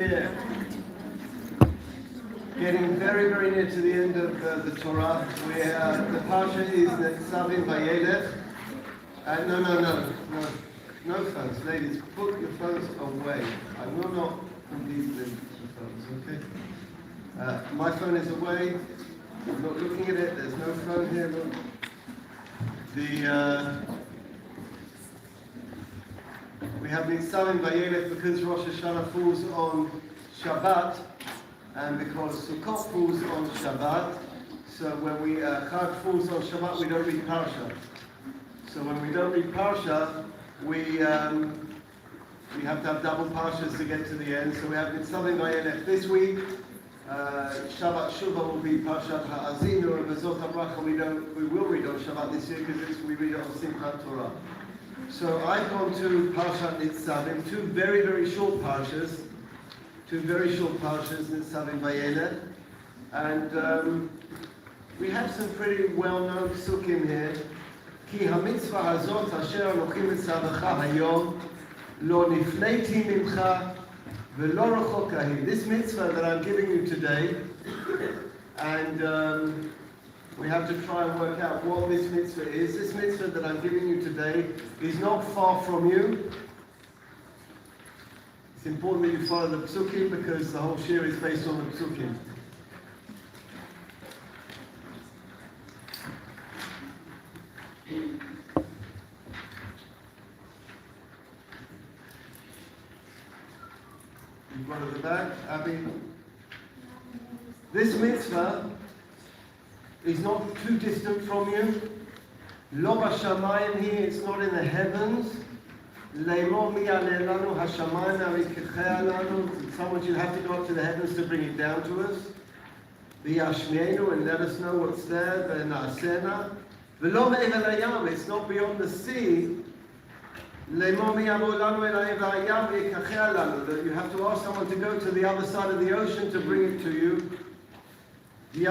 Yeah. Getting very, very near to the end of the Torah. The parsha is Nitzavim, vayelech. No phones, ladies. Put your phones away. I will not complete the phones. Okay. My phone is away. I'm not looking at it. There's no phone here. Look. We have Nitzavim vayelech because Rosh Hashanah falls on Shabbat, and because Sukkot falls on Shabbat. So when Chag falls on Shabbat, we don't read Parsha. So when we don't read Parsha, we have to have double Parshas to get to the end. So we have Nitzavim vayelech this week. Shabbat Shuvah will be Parshat Ha'azinu, and Bezot HaBracha we will read on Shabbat this year because we read it on Simchat Torah. So I've gone to Parshat Nitzavim, two very, very short parshas, Nitzavim vayelech, and we have some pretty well-known psukim here. Ki hamitzvah hazot asher anochi mitzavacha hayom lo nifneiti mimcha velo rachok hi. This mitzvah that I'm giving you today, and we have to try and work out what this mitzvah is. This mitzvah that I'm giving you today is not far from you. It's important that you follow the psukim because the whole shiur is based on the psukim. You've got it at the back, Abby. This mitzvah is not too distant from you. Lo b'shamayim here, it's not in the heavens. Le'mo mi ya'aleh lanu hashamayim ha'rikecheh lanu. Someone should have to go up to the heavens to bring it down to us. V'yashmienu, and let us know what's there. V'na'asena. V'lo me'ever hayam, it's not beyond the sea. Le'mo mi ya'aleh lanu el ha'yam ha'rikecheh lanu. That you have to ask someone to go to the other side of the ocean to bring it to you. This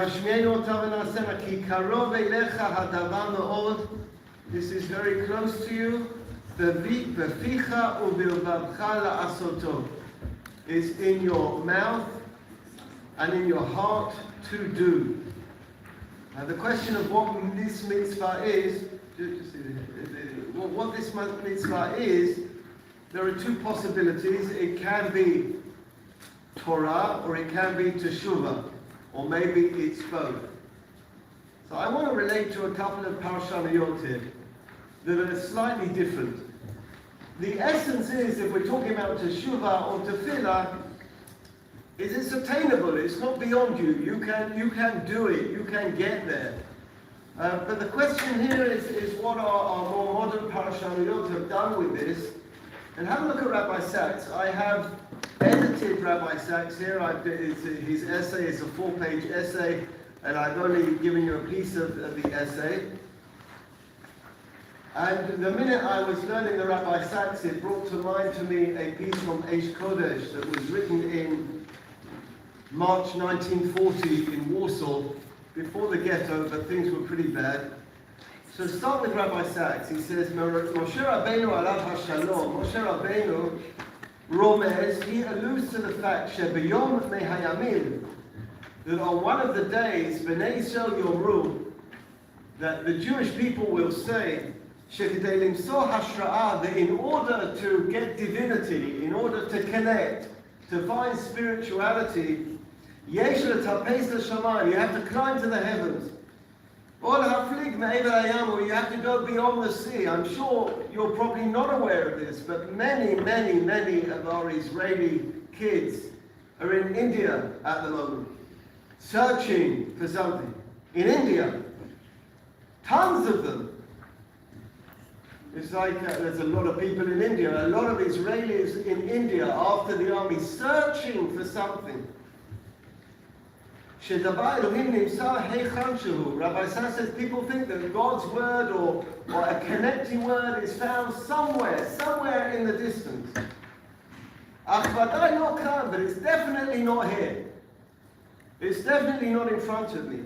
is very close to you. It's in your mouth and in your heart to do. Now the question of what this mitzvah is, there are two possibilities. It can be Torah or it can be Teshuvah. Or maybe it's both. So I want to relate to a couple of parshaniyot here that are slightly different. The essence is, if we're talking about teshuvah or tefillah, is it's attainable. It's not beyond you. You can do it. You can get there. But the question here is what our more modern parshaniyot have done with this. And have a look at Rabbi Sachs. I have edited Rabbi Sachs here. His essay is a 4-page essay, and I've only given you a piece of the essay. And the minute I was learning the Rabbi Sachs, it brought to mind to me a piece from Eish Kodesh that was written in March 1940 in Warsaw, before the ghetto, but things were pretty bad. So start with Rabbi Sachs. He says, Moshe Rabbeinu alav hashalom, Moshe Rabbeinu Romez, he alludes to the fact Shebiyom mehayamim, that on one of the days, Bnei Yisrael Yomru, that the Jewish people will say, Shekidei limsor hashra'ah, that in order to get divinity, in order to connect, to find spirituality, yesh letapes l'shamayim, you have to climb to the heavens. Or haflig me'ever hayam, you have to go beyond the sea. I'm sure you're probably not aware of this, but many of our Israeli kids are in India at the moment, searching for something. In India, tons of them. It's like there's a lot of people in India, a lot of Israelis in India after the army, searching for something. Rabbi Sachs says people think that God's word or a connecting word is found somewhere in the distance. But it's definitely not here. It's definitely not in front of me.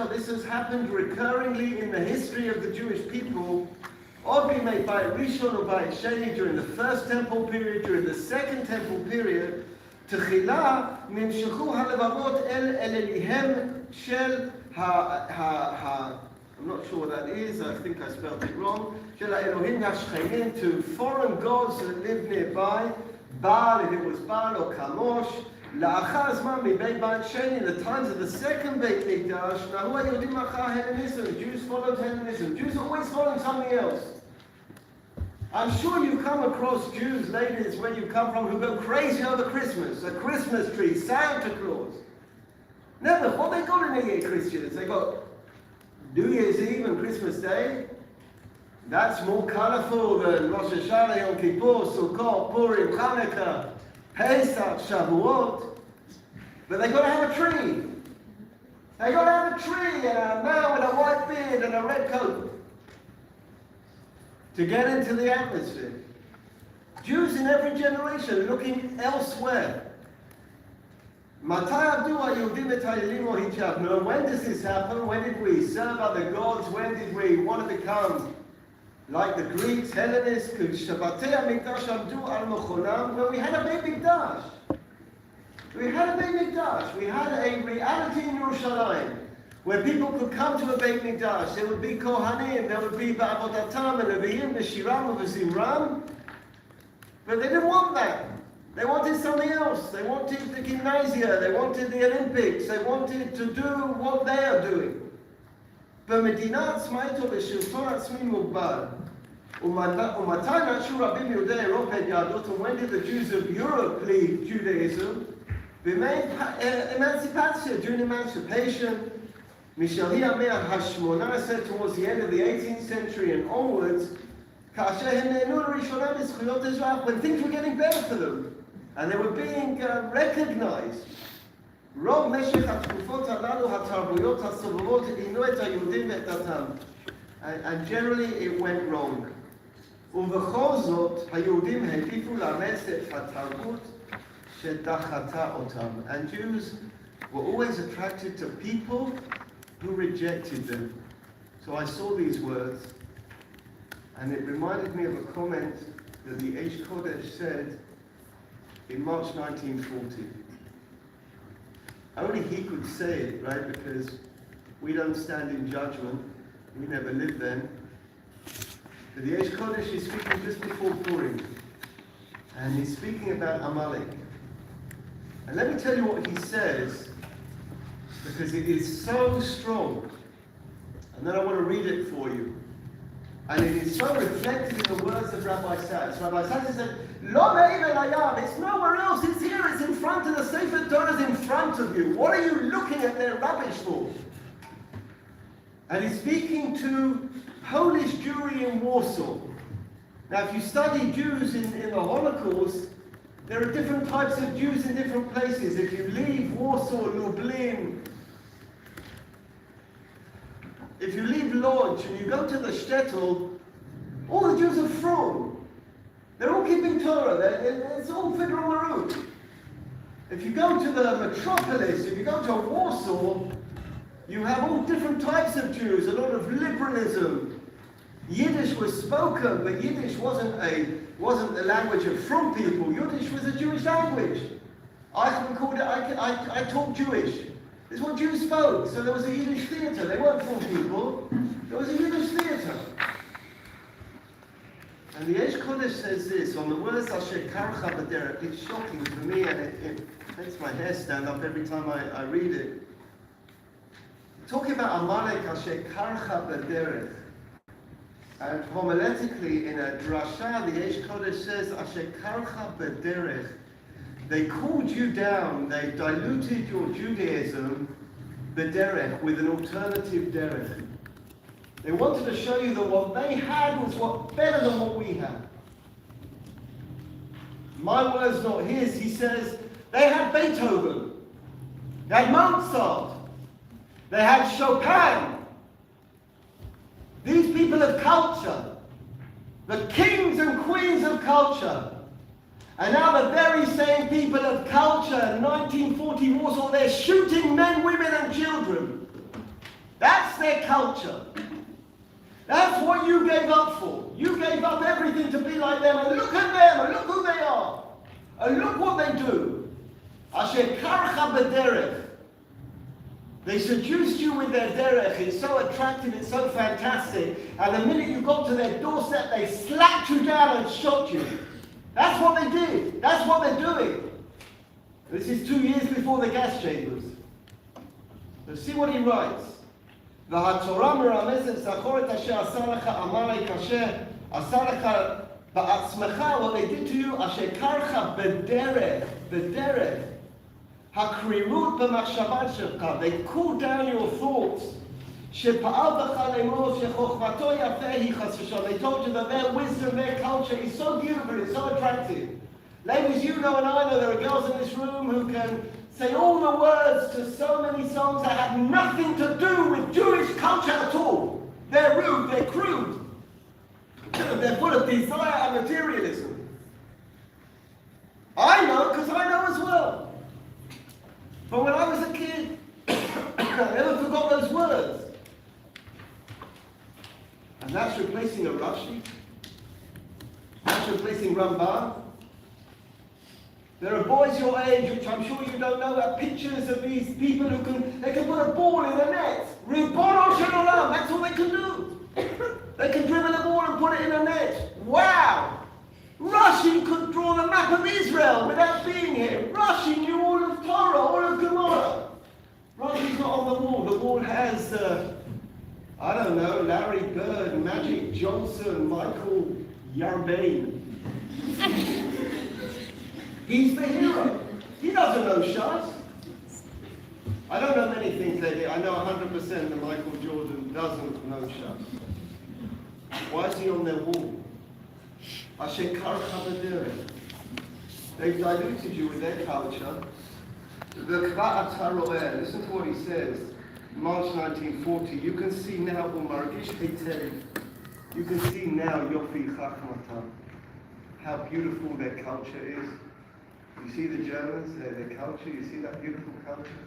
This has happened recurringly in the history of the Jewish people Obviously, by Rishon or by Sheni, during the first temple period, during the second temple period, תחילה נמשכו הלבבות אל אליהם של I'm not sure what that is, I think I spelled it wrong, של האלוהים השכנים, to foreign gods that live nearby, Baal, if it was Baal or Kamosh, לאחר זמן מבית בית שני, in the times of the second Beit Mikdash, נהו היהודים אחר Hellenism, Jews followed Hellenism, Jews are always following something else. I'm sure you've come across Jews, ladies, where you come from, who go crazy over Christmas, a Christmas tree, Santa Claus. Never, what they got in the year, Christians? They got New Year's Eve and Christmas Day. That's more colorful than Rosh Hashanah, Yom Kippur, Sukkot, Purim, Hanukkah, Pesach, Shavuot. But they got to have a tree. They got to have a tree and a man with a white beard and a red coat to get into the atmosphere. Jews in every generation looking elsewhere. When does this happen? When did we serve other gods? When did we want to become like the Greeks, Hellenists? When we had a Beit Mikdash. We had a Beit Mikdash. We had a reality in Yerushalayim where people could come to a Beit Mikdash. There would be Kohanim, there would be Ba'avodatam, and Leviim, Beshiram, and Bezimram. But they didn't want that. They wanted something else. They wanted the gymnasia, they wanted the Olympics, they wanted to do what they are doing. במדינה עצמאית ובשלטון עצמי מוגבל. ומתי נטשו רבים מיהודי אירופה את יהדות, and when did the Jews of Europe leave Judaism? Emancipation, during emancipation, משלהי המאה ה-18 towards the end of the 18th century and onwards, כאשר הם נהנו לראשונה בזכויות אזרח, when things were getting better for them, and they were being recognized. רוב משך התקופות הללו, התרבויות הסובבות, עינו את היהודים ואת דתם. And generally it went wrong. ובכל זאת, היהודים העדיפו לאמץ את התרבות שדחתה אותם. And Jews were always attracted to people who rejected them. So I saw these words, and it reminded me of a comment that the Eish Kodesh said in March 1940. Only he could say it, right? Because we don't stand in judgment. We never lived then. But the Eish Kodesh is speaking just before Purim. And he's speaking about Amalek. And let me tell you what he says, because it is so strong. And then I want to read it for you. And it is so reflected in the words of Rabbi Satz. Rabbi Satz said, Lo me'evel hayam, it's nowhere else, it's here, it's in front of the Sefer Torah is in front of you. What are you looking at their rubbish for? And he's speaking to Polish Jewry in Warsaw. Now if you study Jews in the Holocaust, there are different types of Jews in different places. If you leave Warsaw, Lublin, if you leave Lodz and you go to the shtetl, all the Jews are from. They're all keeping Torah. It's all fit on the route. If you go to the metropolis, if you go to Warsaw, you have all different types of Jews, a lot of liberalism. Yiddish was spoken, but Yiddish wasn't the language of from people. Yiddish was a Jewish language. I talk Jewish. This is what Jews spoke. So there was a Yiddish theater. They weren't from people. There was a Yiddish theater. And the Eish Kodesh says this, on the words Asher Karcha B'derech. It's shocking for me, and it makes my hair stand up every time I read it. Talking about Amalek Asher Karcha B'derech. And homiletically, in a drasha, the Eish Kodesh says, Asher Karcha B'derech. They called you down, they diluted your Judaism, b'derech, with an alternative derech. They wanted to show you that what they had was better than what we had. My words, not his. He says, they had Beethoven, they had Mozart, they had Chopin. These people of culture, the kings and queens of culture. And now the very same people of culture, 1940 Warsaw, they're shooting men, women and children. That's their culture. That's what you gave up for. You gave up everything to be like them, and look at them, and look who they are, and look what they do. Asher karcha b'derech. They seduced you with their derech. It's so attractive, it's so fantastic. And the minute you got to their doorstep, they slapped you down and shot you. That's what they did. That's what they're doing. This is 2 years before the gas chambers. So see what he writes. והתורה מרמזת זכור את אשר עשה לך עמלק אשר עשה לך בעצמך, what they did to you, אשר קרך בדרך, הקרירות במחשבה שלך, they cool down your thoughts, שפעל בך לאמור שחוכמתו יפה היא חס ושלום. They told you that their wisdom, their culture is so beautiful, it's so attractive. Ladies, you know and I know there are girls in this room who can say all the words to so many songs that have nothing to do with Jewish culture at all. They're rude, they're crude. They're full of desire and materialism. I know because I know as well. But when I was a kid, I never forgot those words. And that's replacing a Rashi. That's replacing Ramban. There are boys your age, which I'm sure you don't know, have pictures of these people who can put a ball in a net. Ribono shel olam, that's all they can do. They can dribble a ball and put it in a net. Wow! Rashi could draw the map of Israel without being here. Rashi knew all of Torah, all of Gemara. Rashi's not on the wall. The wall has, I don't know, Larry Bird, Magic Johnson, Michael Yarbain. He's the hero. He doesn't know Shas. I don't know many things they did. I know 100% that Michael Jordan doesn't know Shas. Why is he on their wall? They've diluted you with their culture. Listen to what he says. March 1940. You can see now, you can see now how beautiful their culture is. You see the Germans, their culture, you see that beautiful culture?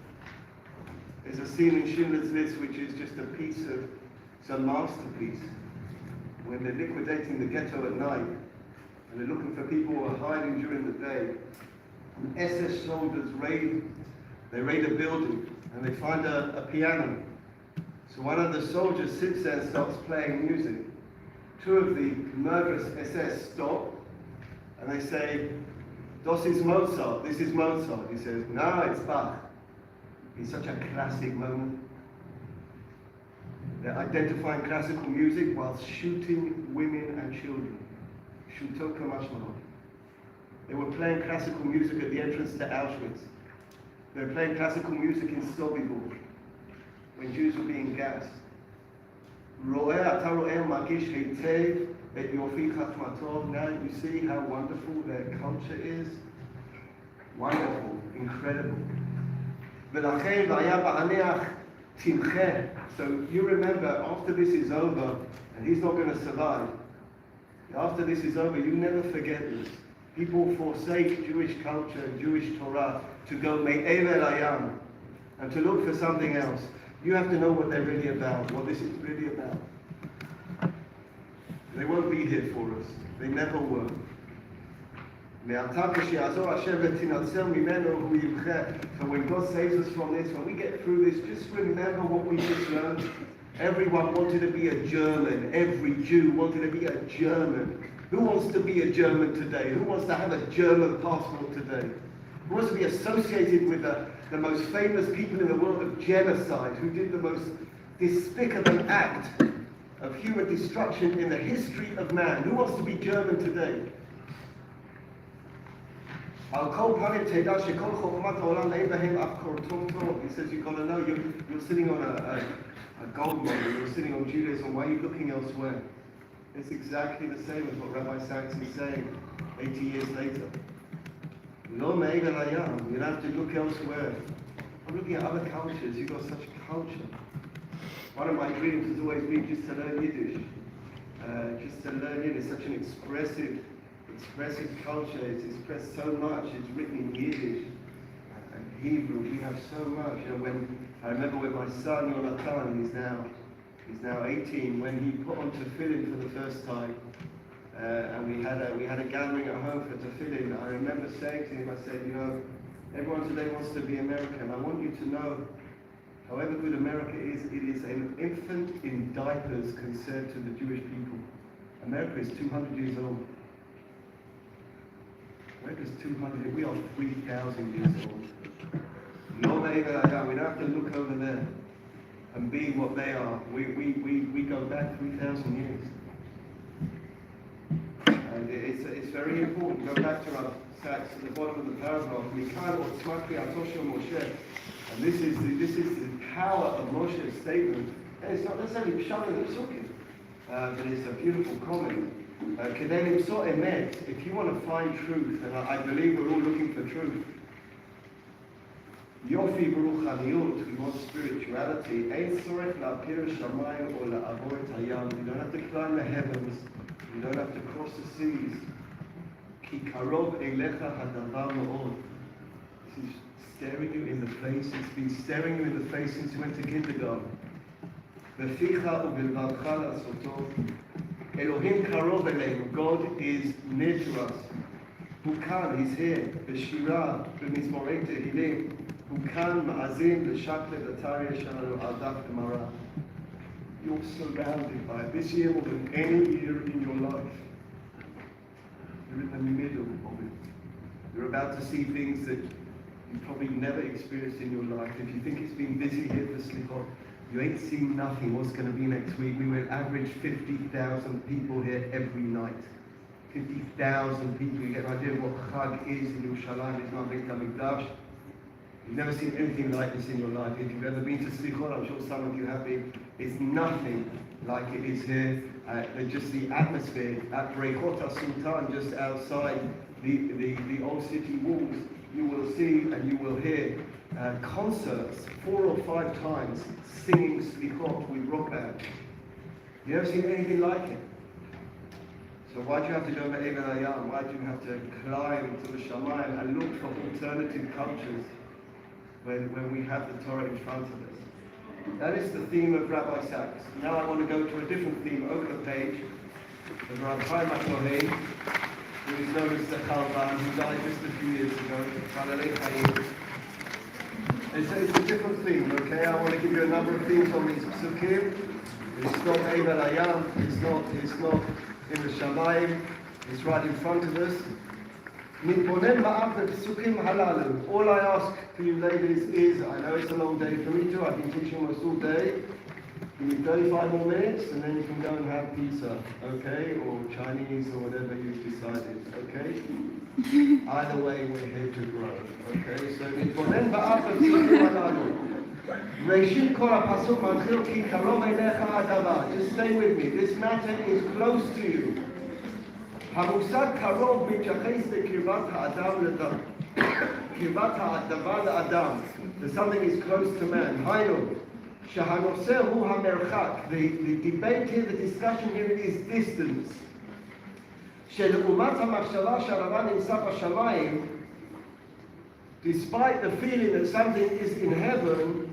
There's a scene in Schindler's List which is just a piece of, it's a masterpiece. When they're liquidating the ghetto at night, and they're looking for people who are hiding during the day, and SS soldiers raid a building, and they find a piano. So one of the soldiers sits there and starts playing music. Two of the murderous SS stop, and they say, "Das ist Mozart, this is Mozart." He says, "No, it's Bach." It's such a classic moment. They're identifying classical music whilst shooting women and children. Shuto kamashmah. They were playing classical music at the entrance to Auschwitz. They were playing classical music in Sobibor when Jews were being gassed. Now you see how wonderful their culture is. Wonderful, incredible. So you remember, after this is over, and he's not going to survive, after this is over, you never forget this. People forsake Jewish culture and Jewish Torah to go me'ever ayam and to look for something else. You have to know what they're really about, what this is really about. They won't be here for us. They never were. So when God saves us from this, when we get through this, just remember what we just learned. Everyone wanted to be a German. Every Jew wanted to be a German. Who wants to be a German today? Who wants to have a German passport today? Who wants to be associated with the most famous people in the world of genocide, who did the most despicable act of human destruction in the history of man? Who wants to be German today? He says you've got to know you're sitting on a gold mine, you're sitting on Judaism. Why are you looking elsewhere? It's exactly the same as what Rabbi Sachs is saying 80 years later. You don't have to look elsewhere. I'm looking at other cultures. You've got such culture. One of my dreams has always been just to learn Yiddish. Just to learn Yiddish. It's such an expressive culture. It's expressed so much. It's written in Yiddish and Hebrew. We have so much. When I remember when my son Yonatan, he's now He's now 18. When he put on tefillin for the first time, and we had a gathering at home for tefillin, I remember saying to him, I said, you know, everyone today wants to be American. I want you to know, however good America is, it is an infant in diapers compared to the Jewish people. America is 200 years old. America is 200, we are 3,000 years old. No, we don't have to look over there and be what they are. We go back 3,000 years. And it's very important. Go back to our text at the bottom of the paragraph. And this is the power of Moshe's statement. And it's not necessarily pshat and psukim, but it's a beautiful comment. If you want to find truth, and I believe we're all looking for truth, Yofi Baruch we want spirituality. Ein tzorech la'apir shamayim or la'avor et hayam. You don't have to climb the heavens. You don't have to cross the seas. Ki karov eilecha hadavar ma'od. This is staring you in the face. It's been staring you in the face since you went to kindergarten. Beficha u'bilvadcha la'asoto. Elohim karov eleim. God is near to us. Hukan, He's here. B'shira, b'mizmorei tehilim. Hukan ma'azim l'shakle l'tarya shalanu al-daf gemara. You're surrounded by it. This year more than any year in your life. You're in the middle of it. You're about to see things that you probably never experienced in your life. If you think it's been busy here for Slichot, you ain't seen nothing. What's going to be next week? We will average 50,000 people here every night. 50,000 people. You get an idea of what Chag is in Yerushalayim. It's not Beit HaMikdash. You've never seen anything like this in your life. If you've ever been to Slichot, I'm sure some of you have been. It's nothing like it is here. Just the atmosphere at Breichot HaSultan, just outside the old city walls, you will see and you will hear concerts 4 or 5 times singing Slichot with rock band. You never seen anything like it. So why do you have to go to Evel Hayam? Why do you have to climb to the Shamayim and look for alternative cultures when we have the Torah in front of us? That is the theme of Rabbi Sachs. Now I want to go to a different theme over the page of Rabbi Chaim HaKohen, who is known as the Chalban, who died just a few years ago. It's a different theme, okay? I want to give you a number of themes on these psukim. It's not Evel Hayam, it's not in the Shamayim, it's right in front of us. All I ask for you ladies is, I know it's a long day for me too, I've been teaching almost all day. Give me 35 more minutes and then you can go and have pizza, okay? Or Chinese or whatever you've decided, okay? Either way, we're here to grow, okay? So, just stay with me. This matter is close to you. המושג קרוב מתייחס לקרבת האדם לדבר. קרבת הדבר לאדם. That something is close to man. היינו, שהנושא הוא המרחק. The debate here, the discussion here is distance. שלעומת המחשבה שהדבר נמצא בשמיים, despite the feeling that something is in heaven,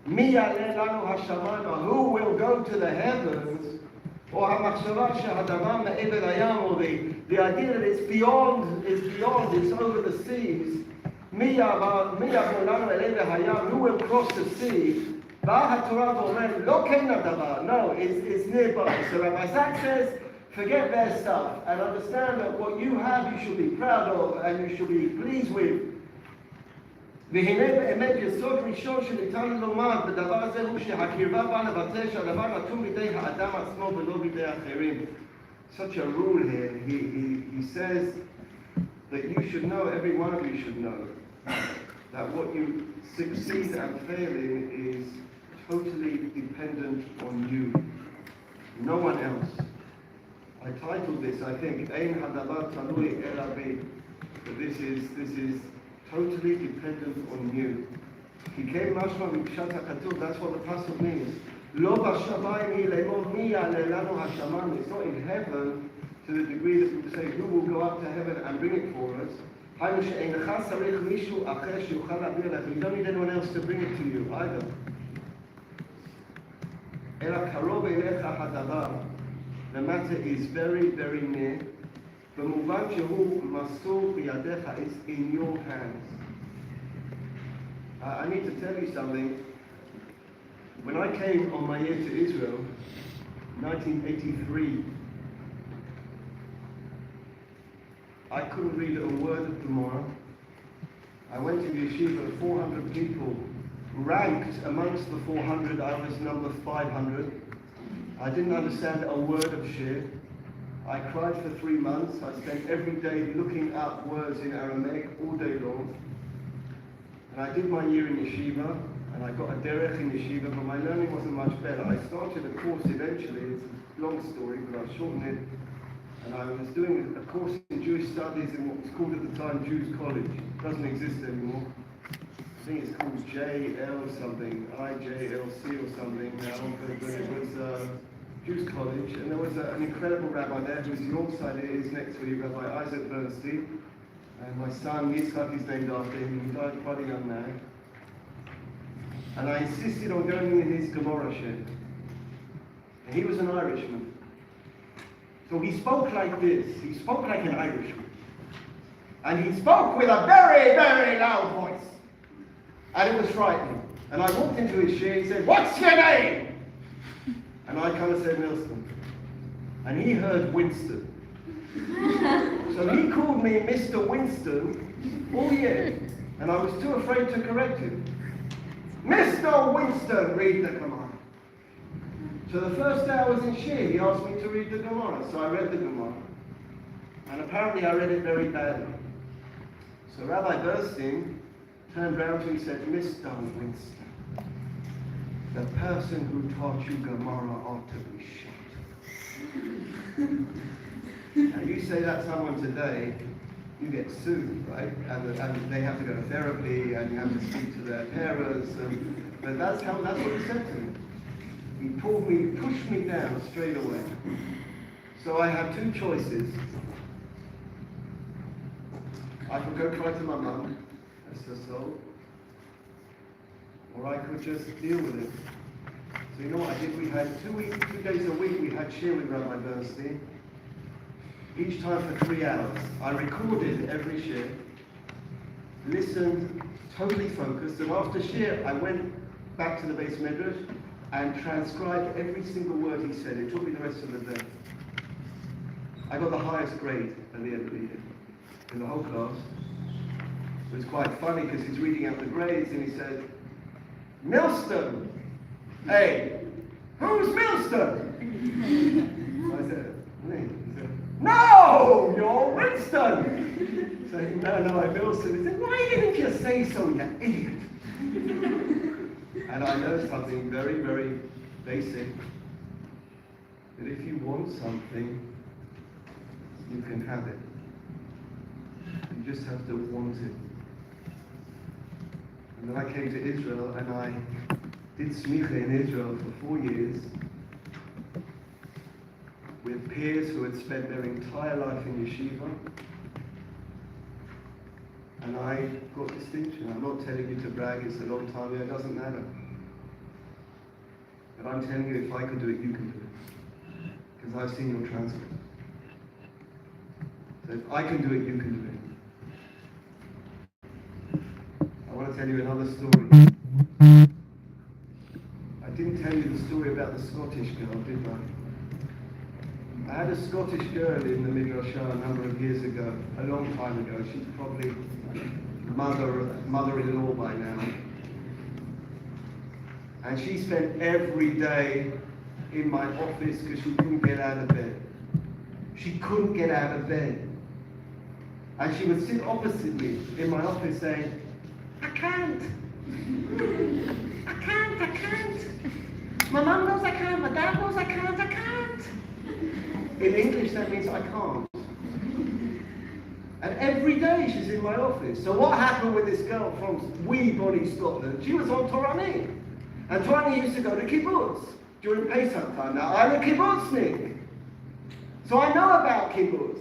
מי יעלה לנו השמיימה? Who will go to the heavens? Or המחשבה שהדבר מעבר הים, or the idea that it's beyond, it's over the seas. מי יבוא לנו אל עבר הים? Who will cross the sea? באה התורה ואומרת, לא כן הדבר, no, it's nearby. So Rabbi Sachs says, forget their stuff and understand that what you have you should be proud of and you should be pleased with. והנה באמת יסוד ראשון שניתן לומר בדבר הזה הוא שהקרבה באה לבטא שהדבר נתון בידי האדם עצמו ולא בידי אחרים. Such a rule here. He says that you should know, every one of you should know, that what you succeed and fail in is totally dependent on you, no one else. I titled this, I think, Ein hadavar talui ela bi. This is totally dependent on you. Kikei mashma mipshat hakatuv, that's what the pasuk means. Lo b'shamayim hi le'mod mi ya'aleh lanu hashamayim. It's not in heaven to the degree that we say, who will go up to heaven and bring it for us. Haynu she'eincha sarich mishu acher she'uchal la'bir lech. You don't need anyone else to bring it to you either. אלא קרוב אליך הדבר. The matter is very, very near. במובן שהוא מסור בידיך, it's in your hands. I need to tell you something. When I came on my year to Israel, 1983, I couldn't read a word of Gemara. I went to the yeshiva, 400 people. Ranked amongst the 400, I was number 500. I didn't understand a word of shiur. I cried for 3 months. I spent every day looking up words in Aramaic all day long. And I did my year in yeshiva, and I got a derech in yeshiva, but my learning wasn't much better. I started a course eventually. It's a long story, but I'll shorten it. And I was doing a course in Jewish studies in what was called at the time Jews College. It doesn't exist anymore. I think it's called JL something, IJLC or something now, but it was Jews College, and there was an incredible rabbi there whose Yorkshire is next to me, Rabbi Isaac Bernstein, and my son Yitzchak is named after him. He died quite a young man. And I insisted on going in his Gemara shed. And he was an Irishman. So he spoke like this. He spoke like an Irishman. And he spoke with a very, very loud voice. And it was frightening. And I walked into his shed, he said, "What's your name?" And I kind of said, "Milston." And he heard Winston. So he called me Mr. Winston all year. And I was too afraid to correct him. "Mr. Winston, read the Gemara." So the first day I was in shiur, he asked me to read the Gemara. So I read the Gemara. And apparently I read it very badly. So Rabbi Bernstein turned round to me and said, "Mr. Winston, the person who taught you Gemara ought to be shot." Now you say that to someone today, you get sued, right? And they have to go to therapy, and you have to speak to their parents. But that's what he said to me. He pushed me down straight away. So I have two choices. I could go cry to my mum, that's her soul, or I could just deal with it. So you know what I did? We had 2 days a week, we had shiur with Rabbi Bernstein, each time for 3 hours. I recorded every shiur, listened, totally focused, and after shiur, I went back to the Beis Midrash and transcribed every single word he said. It took me the rest of the day. I got the highest grade at the end of the year in the whole class. It was quite funny because he's reading out the grades and he said, "Milston! Hey, who's Milston?" I said, "Me." He said, "No, you're Winston." So I said, no, I'm Milston. He said, "Why didn't you say so, you idiot?" And I know something very, very basic, that if you want something, you can have it. You just have to want it. And then I came to Israel and I did smicha in Israel for 4 years with peers who had spent their entire life in yeshiva. And I got distinction. I'm not telling you to brag, it's a long time ago, it doesn't matter. But I'm telling you, if I could do it, you can do it. Because I've seen your transcript. So if I can do it, you can do it. I want to tell you another story. I didn't tell you the story about the Scottish girl, did I? I had a Scottish girl in the Midrash a number of years ago, a long time ago. She's probably mother-in-law by now. And she spent every day in my office because she couldn't get out of bed. She couldn't get out of bed. And she would sit opposite me in my office saying, "I can't. I can't, I can't. My mum knows I can't, my dad knows I can't, I can't." In English, that means I can't. And every day she's in my office. So what happened with this girl from wee Bonnie, Scotland? She was on Torani. And Torani used to go to kibbutz during Pesach time. Now, I'm a kibbutznik. So I know about kibbutz.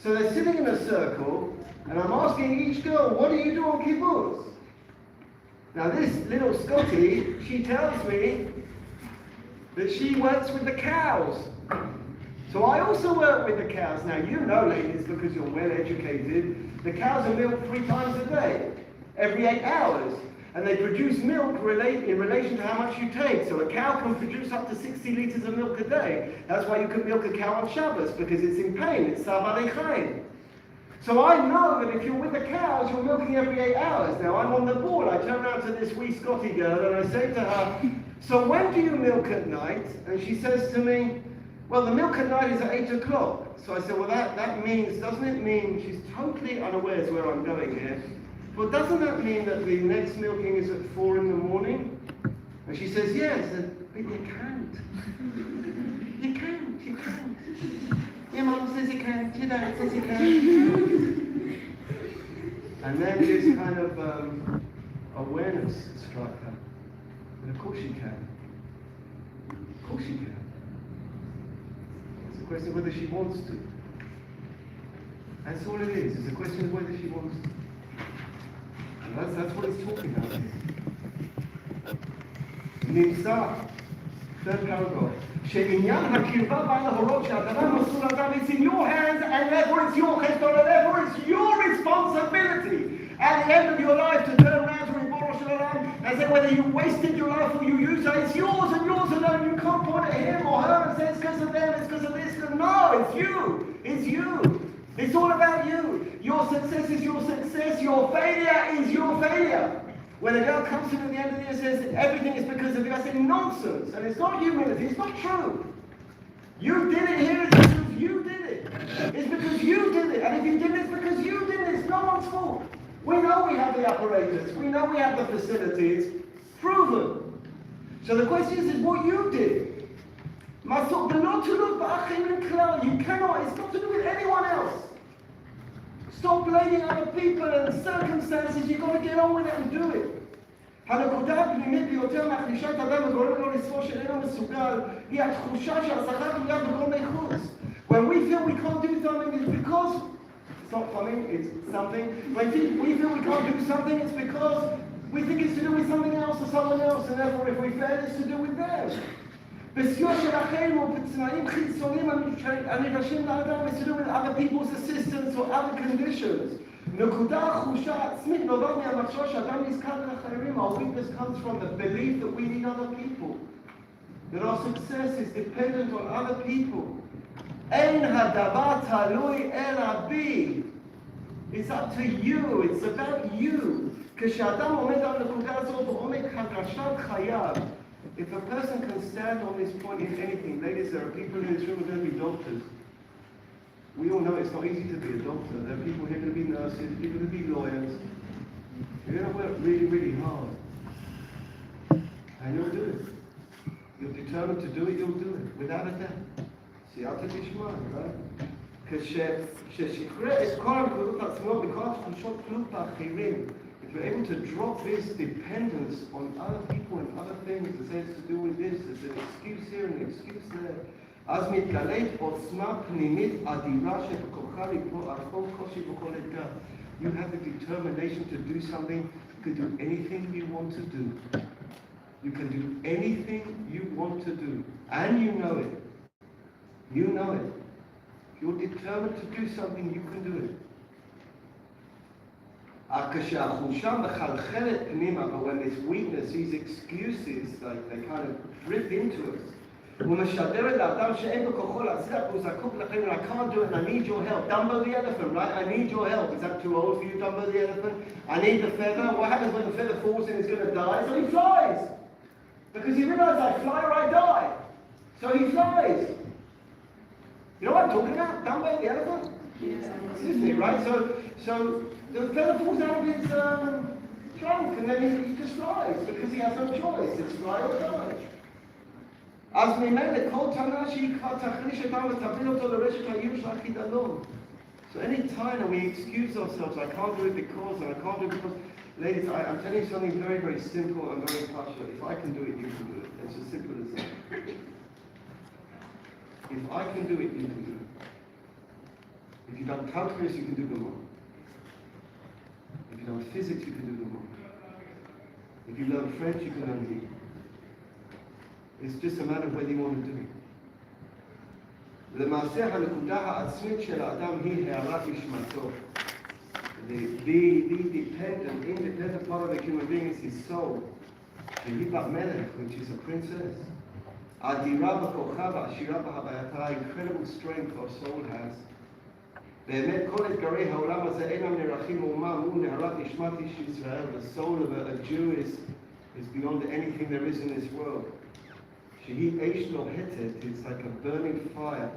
So they're sitting in a circle, and I'm asking each girl, "What do you do on kibbutz?" Now this little Scotty, she tells me, that she works with the cows. So I also work with the cows. Now you know, ladies, because you're well educated, the cows are milked 3 times a day, every 8 hours. And they produce milk in relation to how much you take. So a cow can produce up to 60 liters of milk a day. That's why you can milk a cow on Shabbos, because it's in pain. It's sabalei chaim. So I know that if you're with the cows, you're milking every 8 hours. Now I'm on the board. I turn around to this wee Scotty girl and I say to her, so when do you milk at night? And she says to me, well, the milk at night is at 8 o'clock. So I said, well, that means, doesn't it mean, she's totally unaware of where I'm going here. Well, doesn't that mean that the next milking is at 4 in the morning? And she says, yes. But you can't. You can't. Your mum says you can't, your dad says you can't. And then this kind of awareness struck her. And of course she can. Of course she can. It's a question of whether she wants to. That's all it is. It's a question of whether she wants to. And that's what he's talking about here. נמצא, third paragraph, שעניין הקרבה בא להורות שהדבר מסור לאדם, it's in your hands, and therefore it's your חסד, and therefore it's your responsibility at the end of your life to turn around to Ribono Shel Olam and say whether you wasted your life or you used it, it's yours and yours alone. You can't point at him or her and say it's because of them, it's because of this. No, it's you. It's you. It's all about you. Your success is your success. Your failure is your failure. When a girl comes to me at the end of the year and says everything is because of you, I say nonsense. And it's not humility. It's not true. You did it here. It's because you did it. It's because you did it. And if you did it, it's because you did it. It's no one's fault. We know we have the apparatus. We know we have the facilities. Proven. So the question is what you did. You cannot. It's not to do with anyone else. Stop blaming other people and circumstances. You've got to get on with it and do it. הנקודה הפנימית ביותר מהחלישת אדם וגורם לו לסבור שאיננו מסוגל היא התחושה שהשכר תלויה בגורמי חוץ. When we feel we can't do something, it's because it's not something, it's something. When we feel we can't do something, it's because we think it's to do with something else or someone else, and therefore if we fail, it's to do with them. בסיוע של אחרים או בתנאים חיצוניים הנדרשים לאדם, it's to do with other people's assistance or other conditions. נקודה החושה עצמית נובעת מהמחשבה שאדם נזכר לאחרים. Our weakness comes from the belief that we need other people, that our success is dependent on other people. אין הדבר תלוי אלא בי. It's up to you, it's about you. כשאדם עומד על נקודה הזו בעומק הדרשת חייו, if a person can stand on this point in anything, ladies, there are people in this room who are going to be doctors. We all know it's not easy to be a doctor. There are people here going to be nurses, people going to be lawyers. You're going to work really, really hard. And you'll do it. You're determined to do it, you'll do it. Without a doubt. Siyata Tishma, right? כששחרר את כל הנקודות עצמו בכל התחושות תלות באחרים, if you're able to drop this dependence on other people and other things, it says to do with this, there's an excuse here and an excuse there. אז מתגלית עוצמה פנימית אדירה שבכוחה לקרוא על כל קושי וכל אתגר. You have the determination to do something. You can do anything you want to do. You can do anything you want to do. And you know it. You know it. If you're determined to do something, you can do it. כשהחולשה מחלחלת פנימה, but when this weakness, these excuses, like they kind of drip into us, הוא משדר את האדם שאין בכוחו להצליח, הוא זקוק לכם, I can't do it, I need your help. Dumbo the elephant, right? I need your help. Is that too old for you, Dumbo the elephant? I need the feather. What happens when the feather falls and he's going to die? So he flies. Because he realizes I fly or I die. So he flies. You know what I'm talking about? Dumbo the elephant? Yes. Isn't it, right? So the feather falls out of his trunk and then he just flies because he has no choice. It's fly or die. אז ממילא כל טענה שהיא כבר תחליש אותם ותפיל אותו לרשת הייאוש והחידלון. So any time that we excuse ourselves, I can't do it because, and I can't do it because, ladies, I'm telling you something very, very simple and very partial. If I can do it, you can do it. It's as simple as that. If I can do it, you can do it. If you've done calculus, you can do them all. If you've done physics, you can do them all. If you learn French, you can learn Greek. It's just a matter of whether you want to do it. למעשה הנקודה העצמית של האדם היא הערת נשמתו. The dependent, independent part of the human being is his soul. שהיא בת-מלך, which is a princess. האדירה בכוחה והעשירה בהווייתה, incredible strength our soul has. באמת כל אתגרי העולם הזה אינם נערכים מאומה מול נהרת נשמת איש ישראל. The soul of a Jew is beyond anything there is in this world. שהיא אש לוהטת, it's like a burning fire.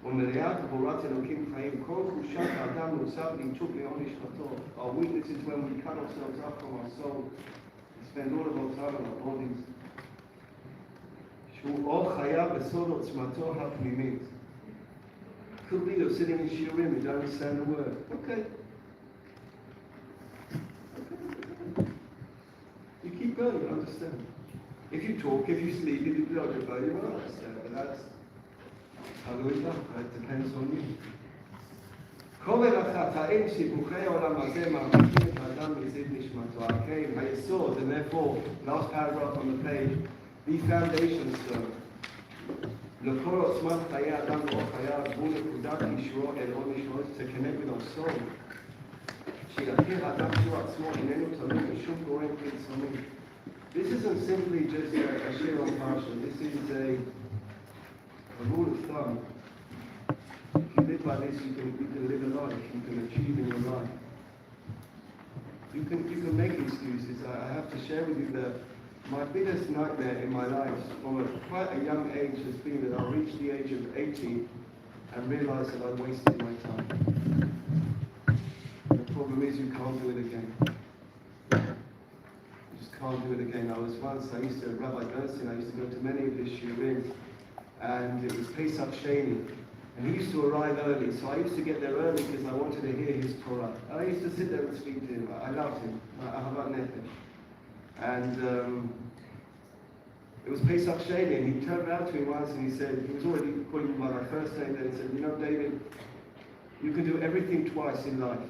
ומלאה כבורת אלוקים חיים, כל חושת האדם נוסף לניתוק לעון נשמתו. Our weakness is when we cut ourselves up from our soul. We spend all of our time on our bodies. שהוא אור חיה בסוד עוצמתו הפנימית. Could be you're sitting in shiurim, you don't understand the word. Okay. You keep going, you understand. If you talk, if you sleep, if you do your body, you won't understand. But that's how do we know? It depends on you. כובד החטאים סיבוכי העולם הזה מרחיקים את האדם מזיד נשמתו. Okay, היסוד, and therefore, last paragraph on the page, the foundation stone. לכל עוצמת חיי אדם ואור חייו, הוא נקודת קישורו אל עול נשמתו, to connect with our soul. שיכיר האדם שהוא עצמו איננו תלוי בשום גורם חיצוני. This isn't simply just a shiur on parsha. This is a rule of thumb. If you live by this, you can live a life. You can achieve in your life. You can make excuses. I have to share with you that my biggest nightmare in my life, from quite a young age, has been that I'll reach the age of 80 and realize that I've wasted my time. The problem is you can't do it again. Can't do it again. I used to, Rabbi Bernstein, I used to go to many of his shiurim, and it was Pesach Sheni, and he used to arrive early, so I used to get there early because I wanted to hear his Torah. And I used to sit there and speak to him. I loved him. Ahavat Nefesh. And it was Pesach Sheni, and he turned around to me once and he said, he was already calling me by my first name, and he said, you know, David, you can do everything twice in life.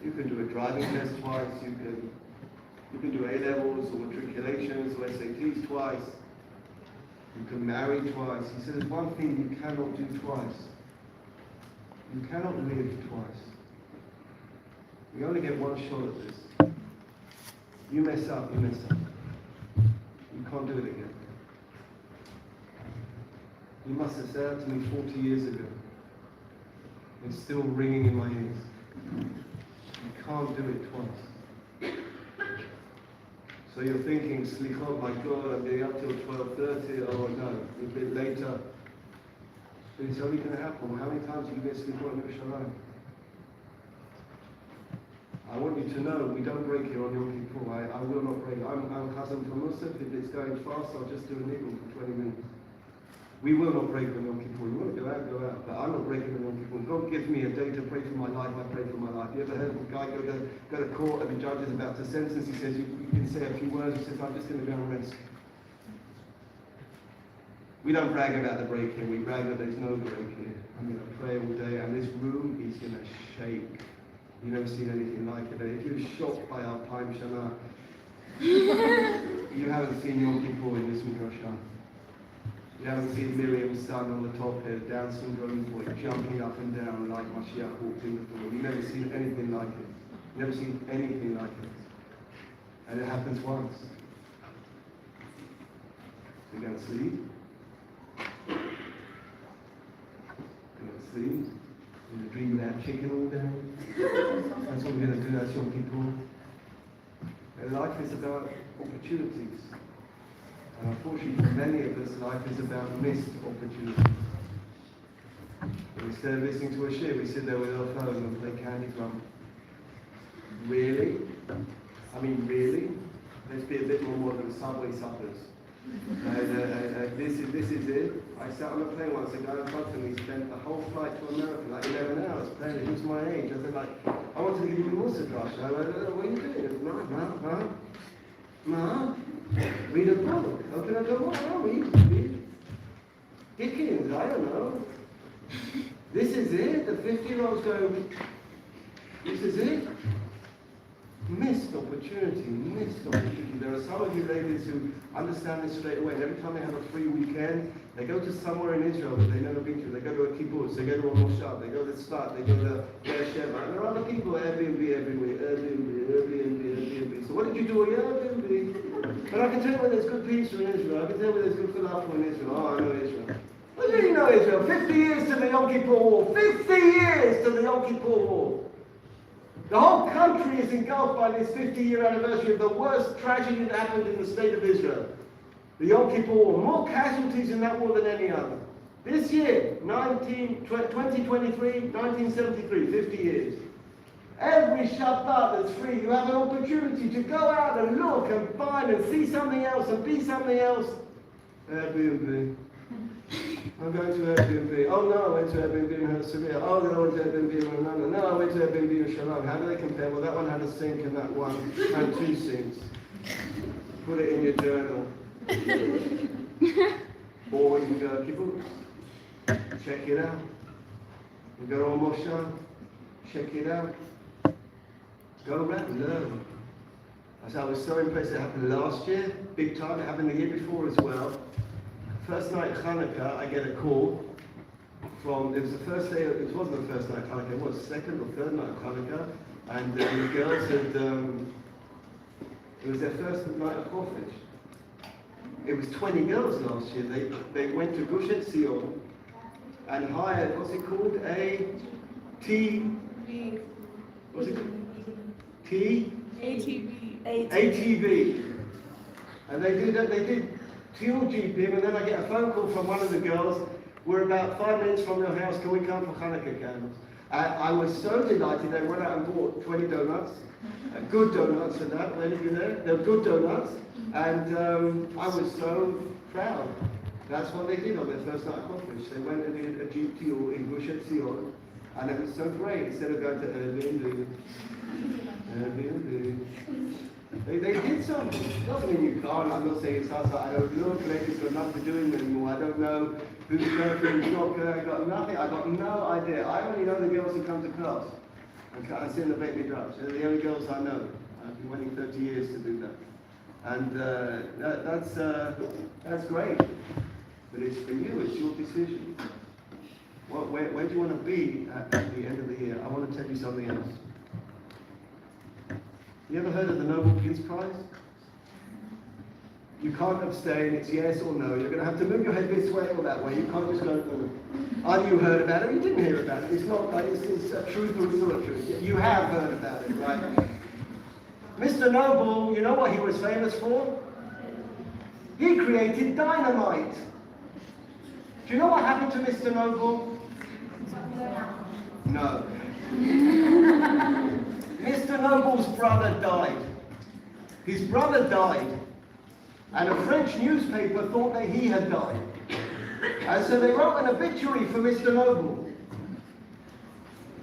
You can do a driving test twice, you can do A-levels or matriculations or SATs twice. You can marry twice. He said, there's one thing you cannot do twice. You cannot live twice. You only get one shot at this. You mess up, you mess up. You can't do it again. You must have said that to me 40 years ago. It's still ringing in my ears. You can't do it twice. So you're thinking, Slichot, my God, I'm getting up till 12:30, oh no, a bit later. But it's only going to happen. Well, how many times do you get Slichot in Yerushalayim? I want you to know, we don't break here on Yom Kippur. I will not break. I'm cousin from Musaf. If it's going fast, I'll just do a niggle for 20 minutes. We will not break on Yom Kippur. You want to go out, go out. But I'm not breaking on Yom Kippur. God gives me a day to pray for my life, I pray for my life. You ever heard of a guy go to court and the judge is about to sentence? He says, you can say a few words. He says, I'm just going to go and rest. We don't brag about the break here. We brag that there's no break here. I'm going to pray all day, and this room is going to shake. You've never seen anything like it. If you're shocked by our Paim Shana, you haven't seen Yom Kippur in this Midrash. You haven't seen Miriam's son on the top here, Down syndrome boy, jumping up and down like Mashiach walked in before. You've never seen anything like it. You've never seen anything like it. And it happens once. You're going to sleep. You're going to sleep. You're going to dream about chicken all day. That's what we're going to do, that's young people. And life is about opportunities. And unfortunately for many of us, life is about missed opportunities. Instead of listening to a shiur, we sit there with our phone and play Candy Drum. Really? I mean, really? Let's be a bit more modern, Subway suppers. This is it. I sat on a plane once, a guy in front of me spent the whole flight to America, like 11 hours playing. He was my age. I said, I wanted to give you a Musa drush. I went, what are you doing? No. Read a book. How can I go on? Read Dickens, I don't know. This is it. The 50-year-olds go, this is it. Missed opportunity, missed opportunity. There are some of you ladies who understand this straight away. Every time they have a free weekend, they go to somewhere in Israel that they've never been to. They go to a kibbutz, they go to a moshab, they go to Tzfat, they go to Beersheba. And there are other people, Airbnb everywhere, Airbnb. So what did you do? Airbnb. But I can tell you when there's good pizza in Israel. I can tell you when there's good falafel in Israel. Oh, I know Israel. What do you know Israel? 50 years to the Yom Kippur War. 50 years to the Yom Kippur War. The whole country is engulfed by this 50-year anniversary of the worst tragedy that happened in the state of Israel. The Yom Kippur War. More casualties in that war than any other. This year, 2023, 1973, 50 years. Every Shabbat that's free, you have an opportunity to go out and look and find and see something else and be something else. Airbnb. I'm going to Airbnb. Oh no, I went to Airbnb in Herzliya. Oh no, I went to Airbnb in London. No, I went to Airbnb in Shalom. How do they compare? Well, that one had a sink and that one had 2 sinks. Put it in your journal. Or you can go to kibbutz. Check it out. You go to a moshah. Check it out. Go around, learn. I was so impressed. It happened last year, big time. It happened the year before as well. First night Hanukkah, I get a call from, it was the first day, it wasn't the first night of Hanukkah, it was second or third night of Hanukkah, and the girls had, it was their first night of Chofetz. It was 20 girls last year. They went to Gush Etzion and hired, what's it called? What's it called? ATV. And they did fuel jeeping, and then I get a phone call from one of the girls. We're about 5 minutes from your house. Can we come for Hanukkah candles? I was so delighted. They went out and bought 20 donuts, good donuts and that. Any of you there? They were good donuts, and I was so proud. That's what they did on their first night of conference. They went and did a jeep tour in Gush Etzion, and it was so great. Instead of going to Airbnb. They did something. Doesn't mean you can't. I'm not saying it's us. I don't know. Ladies got nothing to do anymore. I don't know who's surfing, soccer. I got nothing. I got no idea. I only know the girls who come to class. I sit in the baby drops. They're the only girls I know. I've been waiting 30 years to do that. And that's great. But it's for you. It's your decision. Well, where do you want to be at the end of the year? I want to tell you something else. You ever heard of the Nobel Peace Prize? You can't abstain, it's yes or no. You're going to have to move your head this way or that way. You can't just go, oh, you heard about it? You didn't hear about it. It's not like it's a truth or it's not a truth. You have heard about it, right? Mr. Noble, you know what he was famous for? He created dynamite. Do you know what happened to Mr. Noble? No. Mr. Noble's brother died. His brother died, and a French newspaper thought that he had died. And so they wrote an obituary for Mr. Noble.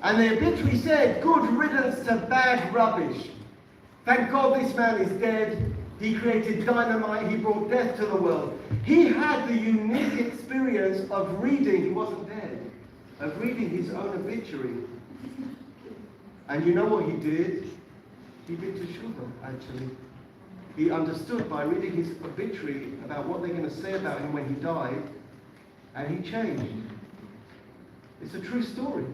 And the obituary said, "Good riddance to bad rubbish. Thank God this man is dead. He created dynamite, he brought death to the world." He had the unique experience of reading, he wasn't dead, of reading his own obituary. And you know what he did? He did teshuva, actually. He understood by reading his obituary about what they're going to say about him when he died, and he changed. It's a true story.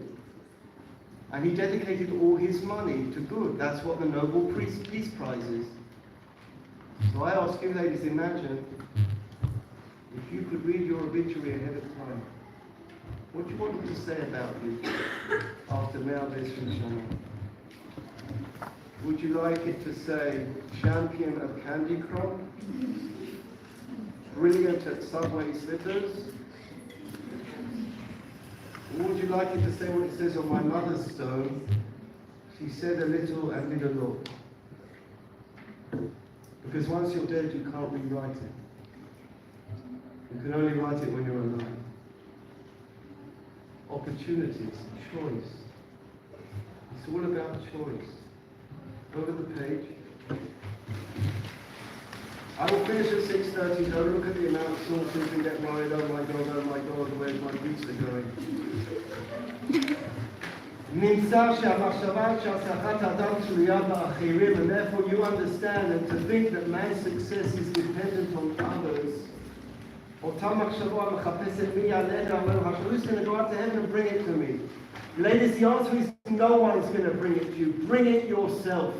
And he dedicated all his money to good. That's what the Nobel Peace Prize is. So I ask you, ladies, imagine if you could read your obituary ahead of time. What do you want them to say about you after Me'aves Shana? Would you like it to say, champion of Candy Crop? Brilliant at Subway Slippers? Or would you like it to say what it says on my mother's stone? She said a little and did a lot. Because once you're dead, you can't rewrite it. You can only write it when you're alive. Opportunities, choice. It's all about choice. Over the page. I will finish at 6:30. Don't look at the amount of sauces and get worried. Oh my God, where's my pizza going? נמצא שהמחשבה שהצלחת האדם תלויה באחרים, and therefore you understand and to think that man's success is dependent on others. אותה מחשבה מחפשת מי יעלה ואומר, who's going to go up to heaven and bring it to me? Ladies, the answer is no one's going to bring it to you. Bring it yourself.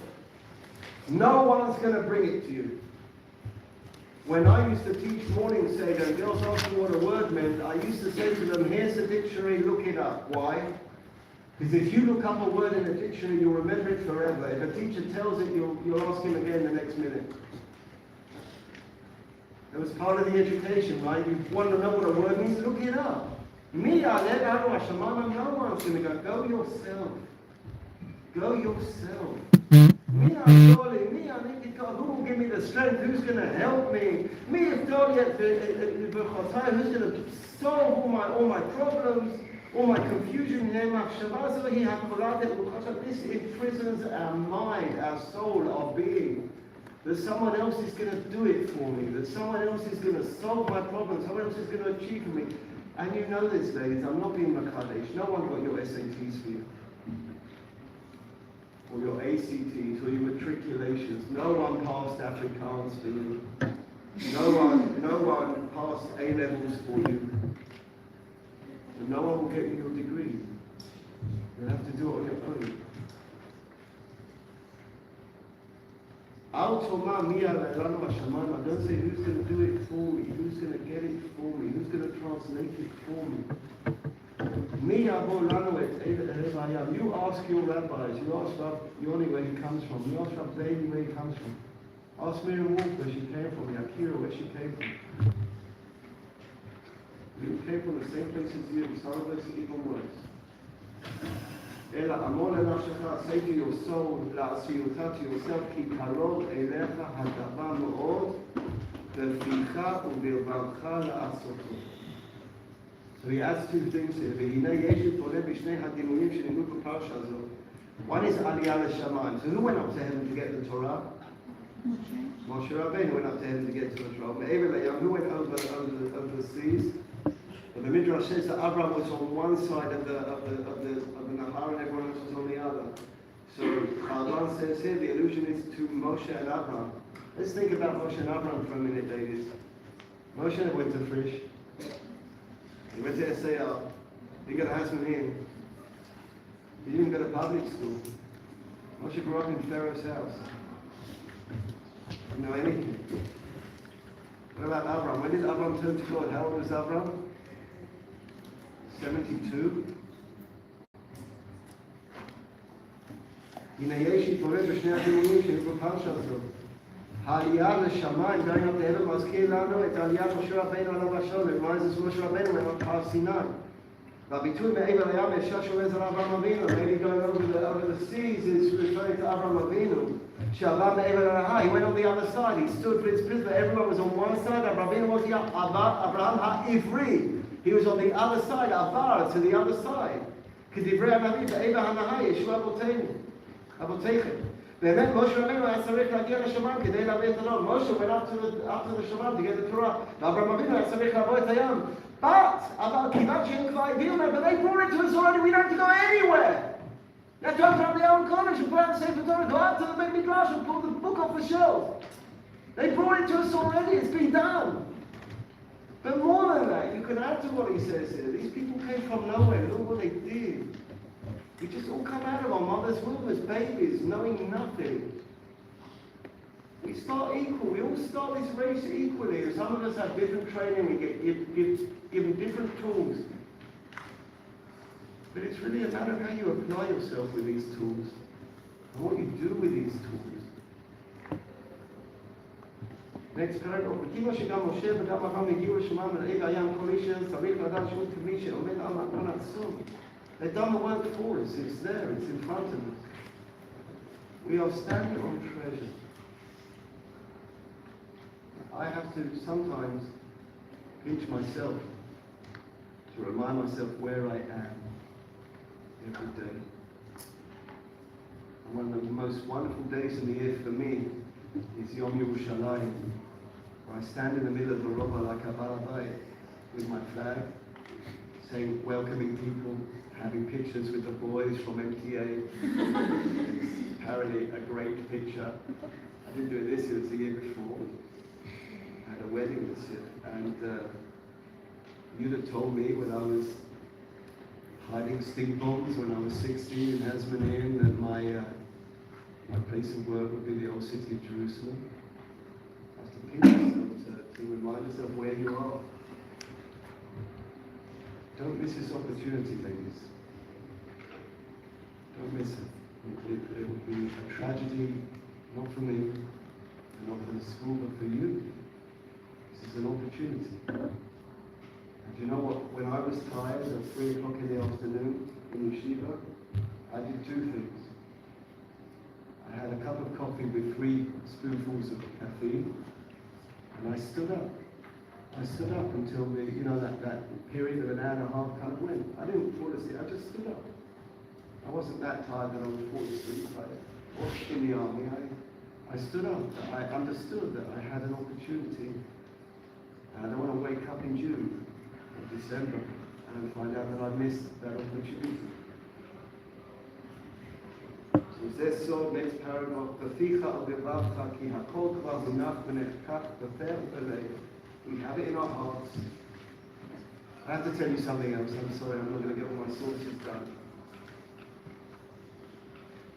No one's going to bring it to you. When I used to teach morning Seder and girls asked me what a word meant, I used to say to them, here's a dictionary, look it up. Why? Because if you look up a word in a dictionary, you'll remember it forever. If a teacher tells it, you'll ask him again the next minute. It was part of the education, right? You want to know what a word means, look it up. Me, no one's going to go. Go yourself. Go yourself. Me, I need to go. Who will give me the strength? Who's going to help me? Me, who's going to solve all my problems, all my confusion? This imprisons our mind, our soul, our being. That someone else is going to do it for me. That someone else is going to solve my problems. Someone else is going to achieve for me. And you know this, ladies, I'm not being Makadesh. No one got your SATs for you. Or your ACTs, or your matriculations. No one passed Afrikaans for you. No one passed A-levels for you. And no one will get you your degree. You'll have to do it on your own. Don't say who's going to do it for me, who's going to get it for me, who's going to translate it for me. You ask your rabbis, you ask Rav Yoni where he comes from, you ask Rav David where he comes from. Ask Miriam Wolf where she came from, Yakira where she came from. You came from the same place as you, some of us even worse. אלא אמור לנפשך, say to your soul, לעשיותה to yourself, כי קרוב אליך הדבר מאוד, בפיך ובלבבך לעשותו. So he adds two things here. והנה יש פונה בשני הדימויים שנאמרו בפרשה הזאת. One is עלייה לשמיים. So who went up to heaven to get the Torah? Moshe Rabbeinu went up to heaven to get to the Torah. מעבר לים, who went over the seas? But the Midrash says that Abraham was on one side of the Nahar and everyone else was on the other. So Chazal says here the allusion is to Moshe and Abraham. Let's think about Moshe and Abraham for a minute, ladies. Moshe never went to fish. He went to SAR. He got a husband in. He didn't go to public school. Moshe grew up in Pharaoh's house. Didn't know anything. What about Abraham? When did Abraham turn to God? How old was Abraham? 72. הנה יש התפורר בשני הדימויים שנקרא פרשה הזאת. העלייה לשמיים, דהיינו להבל מזכיר לנו את העליית משה רבנו עליו השלום. מה זה משה רבנו מעל הר סיני? והביטוי מעבר לים ישר שומע זה אברהם אבינו. Maybe going over the seas is referring to Abraham Avinu. שעבר מעבר להר. He went on the other side. He stood for his prisoner. Everyone was on one side. Abraham Avinu was the Abraham ha'ivri. He was on the other side, Avar, to the other side. כדברי הנביא, בעבר הנהר, ישוע אבותיכם. באמת, משה רבנו היה צריך להגיע לשמיים כדי להביא את הדור. Moshe went up to the Shemam to get the Torah. ואברהם אבינו היה צריך לעבור את הים. אבל כיוון שהם כבר הביאו להם, but they brought it to us already, we don't have to go anywhere. You have to open up the Aron Kodesh and put out the Sefer Torah, go out to the Beit Midrash and pull the book off the shelf. They brought it to us already, it's been done. But more than that, you can add to what he says here. These people came from nowhere. Look what they did. We just all come out of our mother's womb as babies, knowing nothing. We start equal. We all start this race equally. Some of us have different training. We get given different tools. But it's really a matter of how you apply yourself with these tools and what you do with these tools. Next paragraph, וכיוון שגם משה וגם אברהם הגיעו לשמיים ולעבר הים, כל איש צריך לדעת שהוא כמי שעומד על מקום עצום. They've done the work for us, it's there, it's in front of us. We are standing on treasure. I have to sometimes pinch myself to remind myself where I am every day. And one of the most wonderful days in the year for me is Yom Yerushalayim, where I stand in the middle of the Rova like a Balabay with my flag, saying, welcoming people, having pictures with the boys from MTA. Apparently a great picture. I didn't do it this year, it was the year before. I had a wedding this year, and you'd have told me when I was hiding stink bombs when I was 16 in Hasmonean that my place of work would be the old city of Jerusalem. I have to pinch yourself to remind yourself where you are. Don't miss this opportunity, ladies. Don't miss it. It would be a tragedy, not for me, and not for the school, but for you. This is an opportunity. And you know what? When I was tired at 3 o'clock in the afternoon in yeshiva, I did two things. I had a cup of coffee with 3 spoonfuls of caffeine, and I stood up. I stood up until that period of an hour and a half kind of went. I didn't fall asleep, I just stood up. I wasn't that tired that I would fall asleep. In the army, I stood up. I understood that I had an opportunity. And I don't want to wake up in June or December and find out that I missed that opportunity. So this next paragraph, we have it in our hearts. I have to tell you something else. I'm sorry, I'm not going to get all my sources done.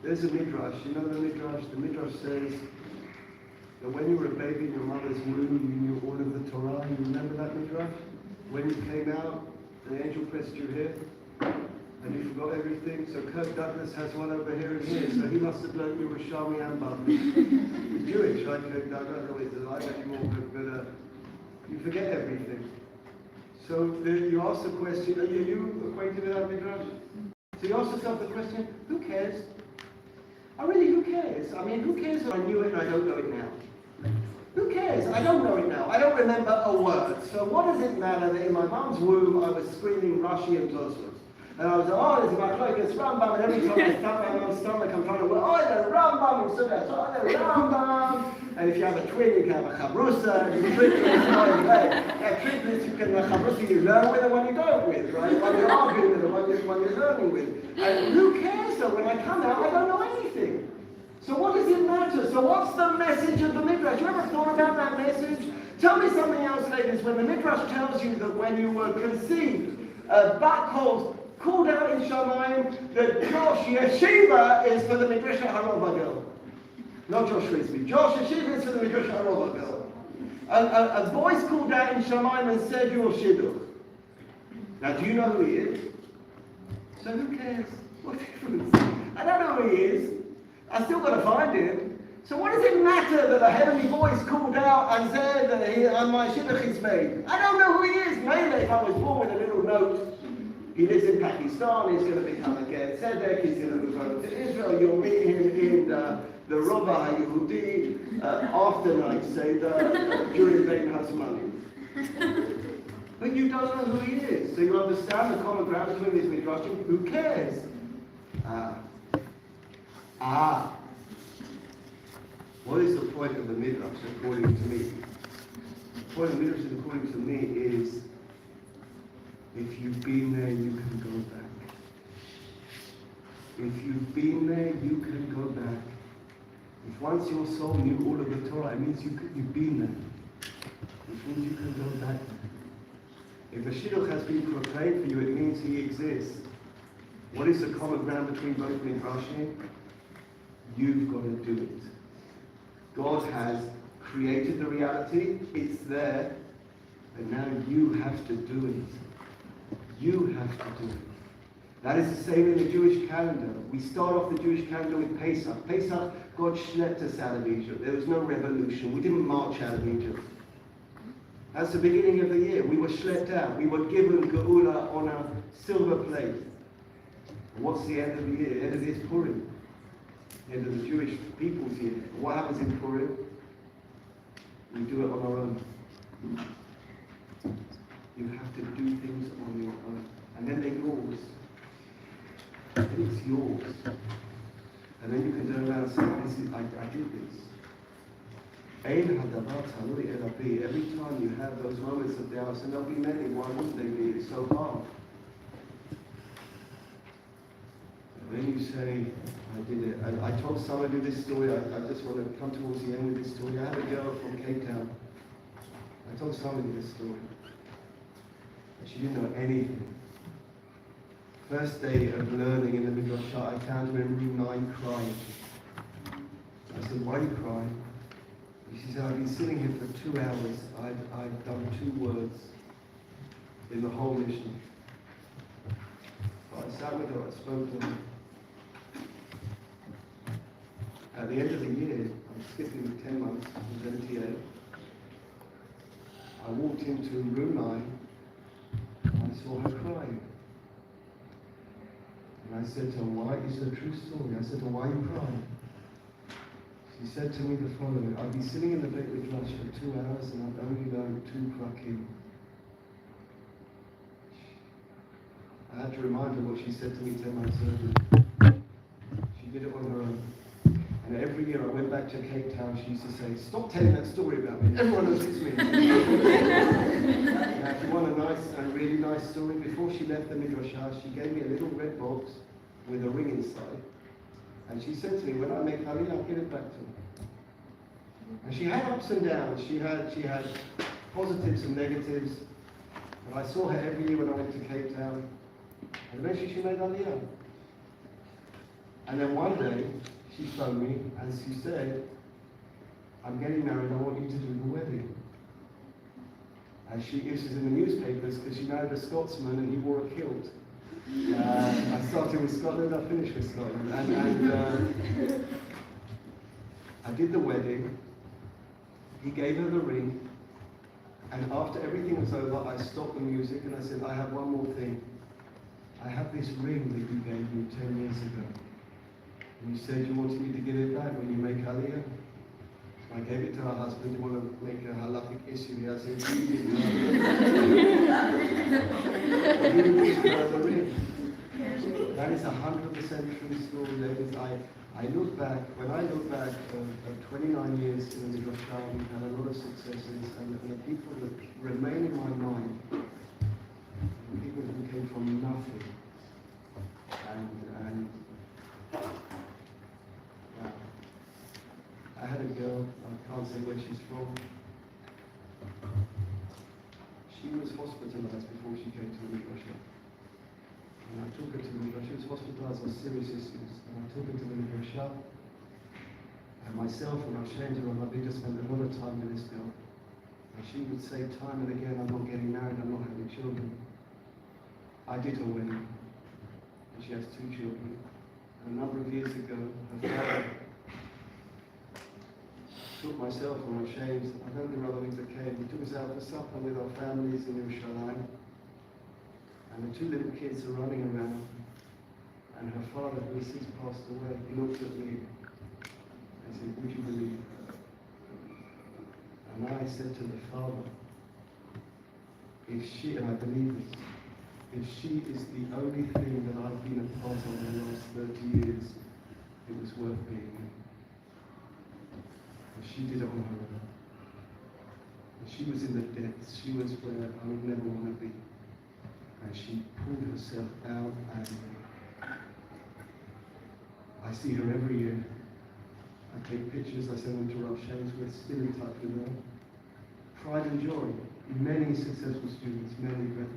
There's a midrash. You know the midrash? The midrash says that when you were a baby in your mother's womb, you knew all of the Torah. You remember that midrash? When you came out, the angel pressed your head, and you forgot everything. So Kirk Douglas has one over here and here. So he must have learned you were Shami Ambam. He's Jewish, right, Kirk Douglas? I don't know if he's alive anymore, but you forget everything. So you ask the question, are you acquainted with that midrash? So you ask yourself the question, who cares? Oh really, who cares? I mean, who cares if I knew it and I don't know it now? Who cares? I don't know it now. I don't remember a word. So what does it matter that in my mom's womb I was screaming Rashi and Tosfos? And I was like, oh, there's my cloak, it's Rambam, and every time I tap my mom's stomach, I'm trying to, oh, the Rambam, and so that's, oh, the Rambam. And if you have a twin, you can have a chabrusa, and you triplets, triplets, you can have a chabrusa you learn with and one you don't with, right? One you're arguing with and one you're learning with. And who cares though? When I come out, I don't know anything. So what does it matter? So what's the message of the Midrash? You ever thought about that message? Tell me something else, ladies. When the Midrash tells you that when you were conceived, bat called out in Shamayim that Josh Yeshiva is for the Midrash Harova girl. Not Josh Frisbee. Josh Yeshiva is for the Midrash Harova girl. A voice called out in Shamayim and said you're Shidduch. Now do you know who he is? So who cares? What difference? I don't know who he is. I still got to find him. So what does it matter that a heavenly voice called out and said that my Shidduch is made? I don't know who he is. Maybe if I was born with a little note, he lives in Pakistan, he's going to become a Ger Tzedek, he's going to move over to Israel, you'll meet him in the Rova HaYehudi after night Seder during Bein Hazmanim. But you don't know who he is, so you understand the common ground between these midrashim. Who cares? What is the point of the midrash according to me? The point of the midrash according to me is if you've been there, you can go back. If you've been there, you can go back. If once your soul knew all of the Torah, it means you've been there. It means you can go back. If a shidduch has been proclaimed for you, it means he exists. What is the common ground between both midrashim? You've got to do it. God has created the reality, it's there, and now you have to do it. You have to do it. That is the same in the Jewish calendar. We start off the Jewish calendar with Pesach. Pesach, God schlepped us out of Egypt. There was no revolution. We didn't march out of Egypt. That's the beginning of the year. We were schlepped out. We were given Geula on a silver plate. And what's the end of the year? The end of the year is Purim. The end of the Jewish people's year. What happens in Purim? We do it on our own. You have to do things on your own. And then they're yours. And it's yours. And then you can turn around and say, I did this. Every time you have those moments of doubt, and there'll be many, why wouldn't they be? It's so hard. then you say, I did it. And I told somebody this story. I just want to come towards the end with this story. I had a girl from Cape Town. I told somebody this story. And she didn't know anything. First day of learning in the Midrash, I found her in room 9 crying. I said, why are you crying? She said, I've been sitting here for 2 hours. I've done 2 words in the whole mission. So I sat with her, I spoke to her. At the end of the year, I'm skipping 10 months with MTA. I walked into room 9 and I saw her crying. And I said to her, why? It's a true story. I said to her, why are you crying? She said to me the following, I've been sitting in the bed with lunch for 2 hours and I've only learned 2 prakim. I had to remind her what she said to me 10 months earlier. She did it on her own. And every year I went back to Cape Town, she used to say, stop telling that story about me. Everyone knows it's me. Now, if you want a really nice story, before she left the Midrash house, she gave me a little red box with a ring inside. And she said to me, when I make Aliyah, I'll give it back to her. And she had ups and downs. She had positives and negatives. But I saw her every year when I went to Cape Town. And eventually she made Aliyah. And then one day, she phoned me and she said, I'm getting married, I want you to do the wedding. And this is in the newspapers because she married a Scotsman and he wore a kilt. I started with Scotland, I finished with Scotland. And I did the wedding, he gave her the ring, and after everything was over, I stopped the music and I said, I have one more thing. I have this ring that you gave me 10 years ago. And you said you wanted me to give it back when you make Aliyah. I gave it to her husband. You want to make a halakhic issue? I said, you didn't know. The ring. That is 100% true story, ladies. I look back, when I look back at 29 years in the Midrash, we've had a lot of successes, and the people that remain in my mind, the people who came from nothing, and I had a girl, I can't say where she's from. She was hospitalized before she came to the Midrash. And I took her to the Midrash. She was hospitalized with serious issues. And I took her to the Midrash. And myself and Hashem and Rabbi just spent a lot of time with this girl. And she would say time and again, I'm not getting married, I'm not having children. I did her wedding. And she has 2 children. And a number of years ago, her father took myself and Hashem, I don't know the other things that came, he took us out for supper with our families in Yerushalayim. And the 2 little kids are running around. And her father, who has since passed away, he looked at me and said, would you believe? And I said to the father, if she, and I believe this, if she is the only thing that I've been a part of in the last 30 years, it was worth being in. And she did it on her own. And she was in the depths. She was where I would never want to be. And she pulled herself out, and I see her every year. I take pictures, I send them to Rav Shames, we're still in touch with her. Pride and joy. Many successful students, many, but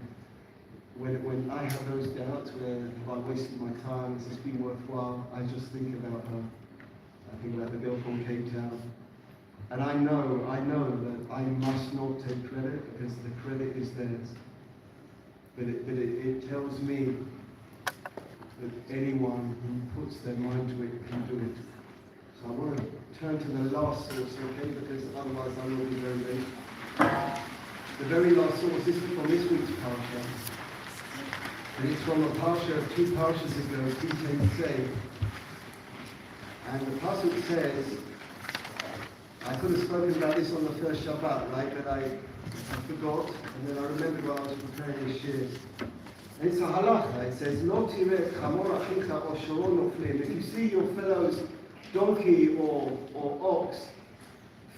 when I have those doubts where have I wasted my time, has this been worthwhile, I just think about her. I think about the girl from Cape Town. And I know that I must not take credit because the credit is theirs. But it tells me that anyone who puts their mind to it can do it. So I want to turn to the last source, okay, because otherwise I will be very late. The very last source, this is from this week's parsha. And it's from a parsha of 2 parshas ago, Say. And the pasuk says, I could have spoken about this on the first Shabbat, right? But I forgot, and then I remembered while I was preparing this shiur. And it's a halacha. It says, "Lo tireh chamor achicha o shoro noflim." If you see your fellow's donkey or ox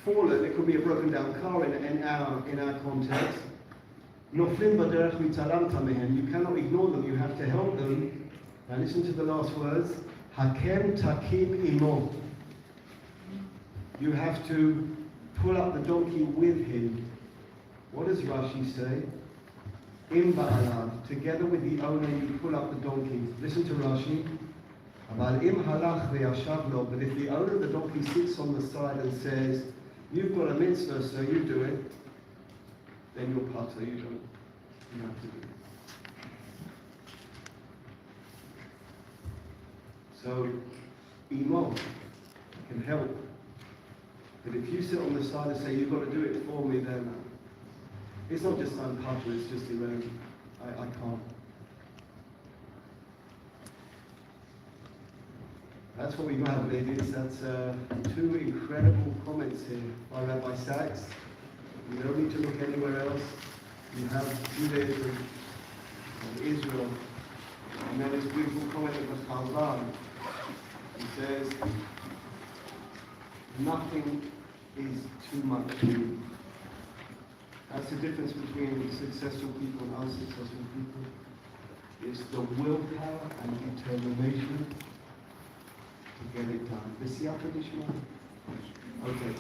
fallen, it could be a broken down car in our context. Noflim b'derech mitzalamta mehem. You cannot ignore them. You have to help them. Now listen to the last words. Hakem takim imo. You have to pull up the donkey with him. What does Rashi say? Im ba'alav. Together with the owner, you pull up the donkey. Listen to Rashi. Aval im halach ve'yashav lo. But if the owner of the donkey sits on the side and says, "You've got a mitzvah, so you do it," then you're pater. You don't. You have to do it. So, imo can help. But if you sit on the side and say, "You've got to do it for me," then it's not just I'm pater, it's just irrelevant. I can't. That's what we have, ladies. That's two incredible comments here by Rabbi Sachs. You don't need to look anywhere else. You have Judaism and Israel. And then this beautiful comment of the Chazan. He says, nothing is too much for you. That's the difference between successful people and unsuccessful people. It's the willpower and determination to get it done. Okay,